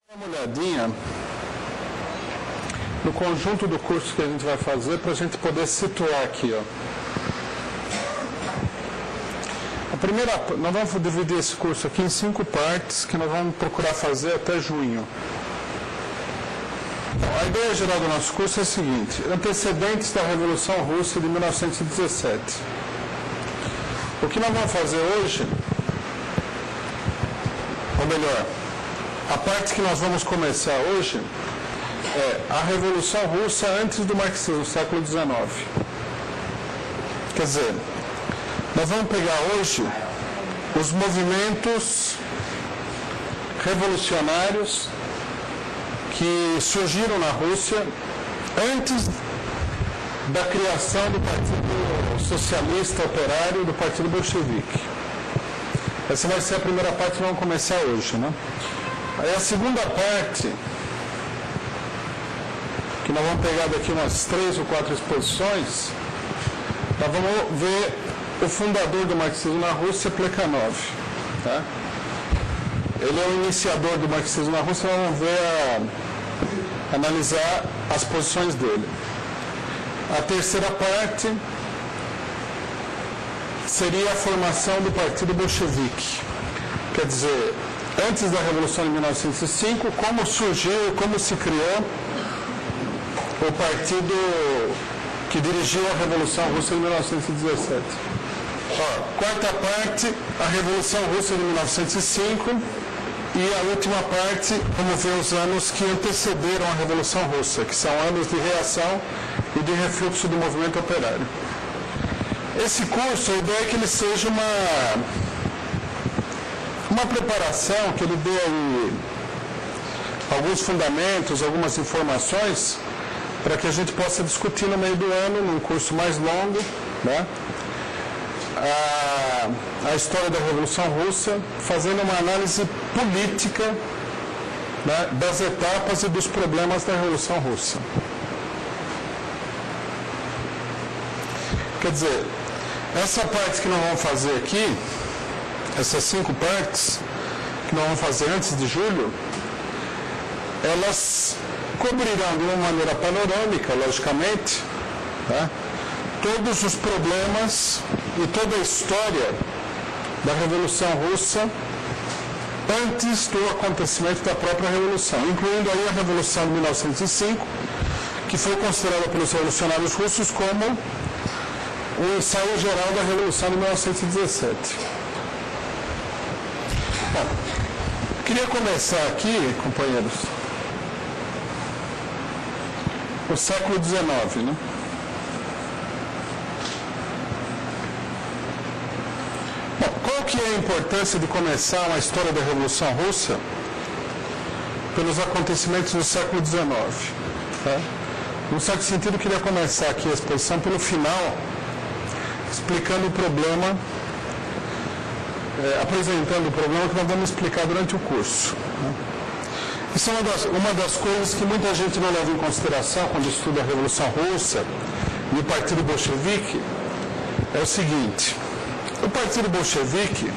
Dá uma olhadinha no conjunto do curso que a gente vai fazer para a gente poder situar aqui, ó. Nós vamos dividir esse curso aqui em 5 partes que nós vamos procurar fazer até junho. Então, a ideia geral do nosso curso é a seguinte: antecedentes da Revolução Russa de 1917. O que nós vamos fazer hoje, ou melhor, a parte que nós vamos começar hoje é a Revolução Russa antes do marxismo, século XIX. Quer dizer, nós vamos pegar hoje os movimentos revolucionários que surgiram na Rússia antes da criação do Partido Socialista Operário, do Partido Bolchevique. Essa vai ser a primeira parte que vamos começar hoje, né? Aí a segunda parte, que nós vamos pegar daqui umas 3 ou 4 exposições, nós vamos ver o fundador do marxismo na Rússia, Plekhanov. Tá? Ele é o iniciador do marxismo na Rússia, nós vamos ver analisar as posições dele. A terceira parte seria a formação do Partido Bolchevique. Quer dizer, antes da Revolução de 1905, como surgiu, como se criou o partido que dirigiu a Revolução Russa de 1917. Quarta parte, a Revolução Russa de 1905, e a última parte, vamos ver os anos que antecederam a Revolução Russa, que são anos de reação e de refluxo do movimento operário. Esse curso, a ideia é que ele seja uma preparação, que ele dê aí alguns fundamentos, algumas informações, para que a gente possa discutir no meio do ano, num curso mais longo, né? A história da Revolução Russa, fazendo uma análise política, né, das etapas e dos problemas da Revolução Russa. Quer dizer, essa parte que nós vamos fazer aqui, essas 5 partes que nós vamos fazer antes de julho, elas cobrirão de uma maneira panorâmica, logicamente, né, todos os problemas e toda a história da Revolução Russa antes do acontecimento da própria Revolução, incluindo aí a Revolução de 1905, que foi considerada pelos revolucionários russos como o ensaio geral da Revolução de 1917. Bom, queria começar aqui, companheiros, o século XIX, né? Qual que é a importância de começar uma história da Revolução Russa pelos acontecimentos do século XIX? Tá? Num certo sentido, eu queria começar aqui a exposição pelo final, explicando o problema, apresentando o problema que nós vamos explicar durante o curso. Né? Isso é uma das coisas que muita gente não leva em consideração quando estuda a Revolução Russa e o Partido Bolchevique, é o seguinte: o Partido Bolchevique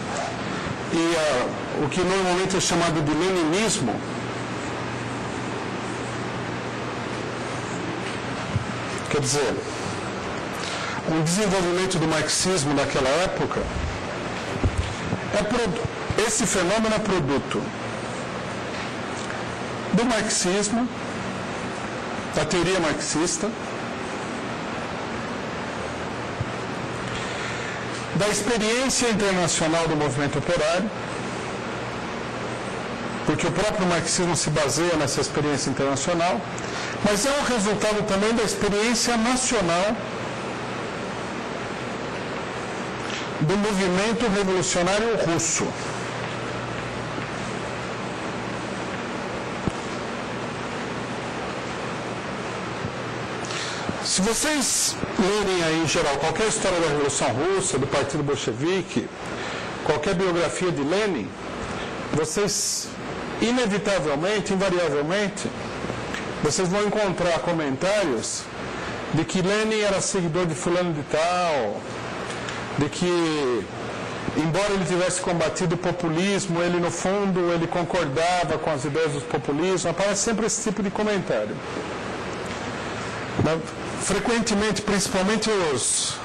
e o que normalmente é chamado de leninismo, quer dizer, o desenvolvimento do marxismo naquela época, esse fenômeno é produto do marxismo, da teoria marxista, da experiência internacional do movimento operário, porque o próprio marxismo se baseia nessa experiência internacional, mas é um resultado também da experiência nacional do movimento revolucionário russo. Se vocês lerem aí, em geral, qualquer história da Revolução Russa, do Partido Bolchevique, qualquer biografia de Lenin, vocês, inevitavelmente, invariavelmente, vocês vão encontrar comentários de que Lenin era seguidor de fulano de tal, de que embora ele tivesse combatido o populismo, ele no fundo ele concordava com as ideias do populismo. Aparece sempre esse tipo de comentário. Frequentemente, principalmente os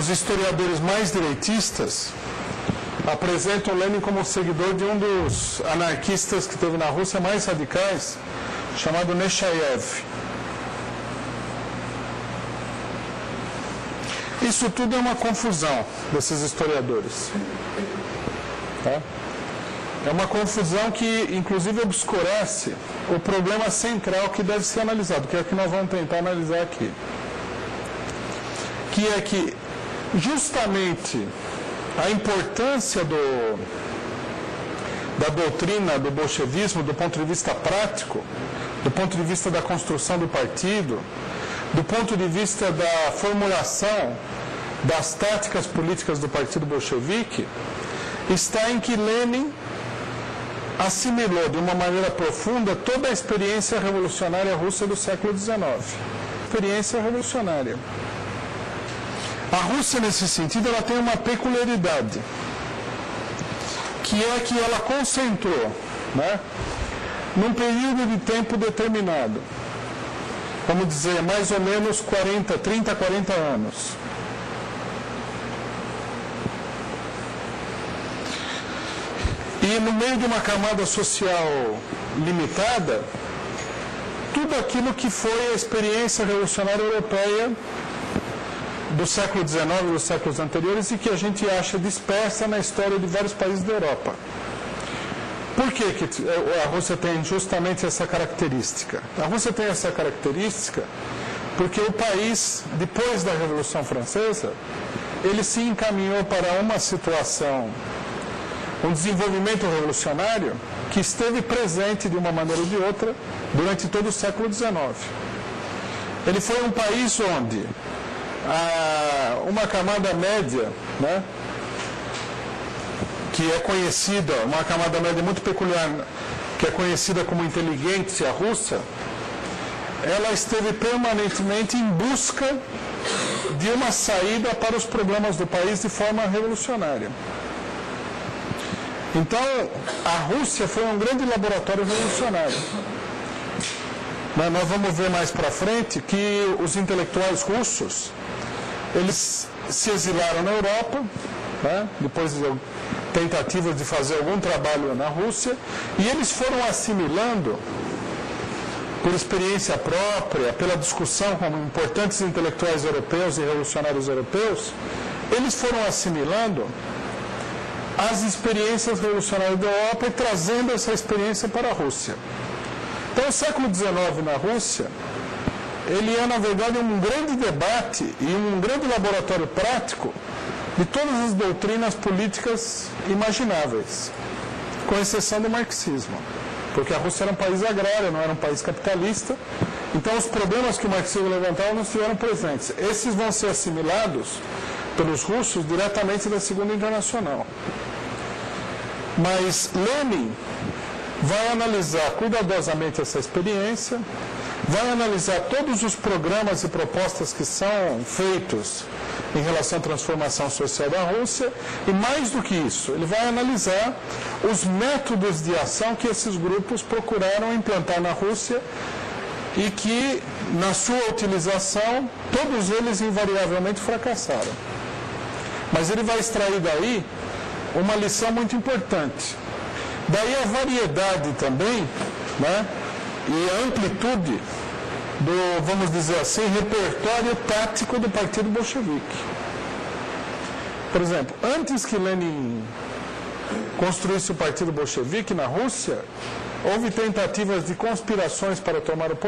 historiadores mais direitistas, apresentam Lenin como seguidor de um dos anarquistas que teve na Rússia mais radicais, chamado Nechayev. Isso tudo é uma confusão desses historiadores. Tá? É uma confusão que, inclusive, obscurece o problema central que deve ser analisado, que é o que nós vamos tentar analisar aqui. Que é que, justamente, a importância da doutrina do bolchevismo, do ponto de vista prático, do ponto de vista da construção do partido, do ponto de vista da formulação das táticas políticas do partido bolchevique, está em que Lenin assimilou de uma maneira profunda toda a experiência revolucionária russa do século XIX. Experiência revolucionária. A Rússia, nesse sentido, ela tem uma peculiaridade, que é que ela concentrou, né, num período de tempo determinado, vamos dizer, mais ou menos 30, 40 anos, e no meio de uma camada social limitada, tudo aquilo que foi a experiência revolucionária europeia do século XIX e dos séculos anteriores e que a gente acha dispersa na história de vários países da Europa. Por que a Rússia tem justamente essa característica? A Rússia tem essa característica porque o país, depois da Revolução Francesa, ele se encaminhou para uma situação, um desenvolvimento revolucionário que esteve presente de uma maneira ou de outra durante todo o século XIX. Ele foi um país onde uma camada média, né, que é conhecida, uma camada média muito peculiar, que é conhecida como inteligência russa, ela esteve permanentemente em busca de uma saída para os problemas do país de forma revolucionária. Então, a Rússia foi um grande laboratório revolucionário. Mas nós vamos ver mais para frente que os intelectuais russos, eles se exilaram na Europa, né, depois de tentativas de fazer algum trabalho na Rússia, e eles foram assimilando, por experiência própria, pela discussão com importantes intelectuais europeus e revolucionários europeus, eles foram assimilando as experiências revolucionárias da Europa e trazendo essa experiência para a Rússia. Então, o século XIX na Rússia, ele é, na verdade, um grande debate e um grande laboratório prático de todas as doutrinas políticas imagináveis, com exceção do marxismo. Porque a Rússia era um país agrário, não era um país capitalista, então os problemas que o marxismo levantava não estiveram presentes. Esses vão ser assimilados pelos russos diretamente da Segunda Internacional. Mas Lenin vai analisar cuidadosamente essa experiência, vai analisar todos os programas e propostas que são feitos em relação à transformação social da Rússia, e mais do que isso, ele vai analisar os métodos de ação que esses grupos procuraram implantar na Rússia e que, na sua utilização, todos eles invariavelmente fracassaram. Mas ele vai extrair daí uma lição muito importante. Daí a variedade também, né, e a amplitude do, vamos dizer assim, repertório tático do Partido Bolchevique. Por exemplo, antes que Lenin construísse o Partido Bolchevique na Rússia, houve tentativas de conspirações para tomar o poder.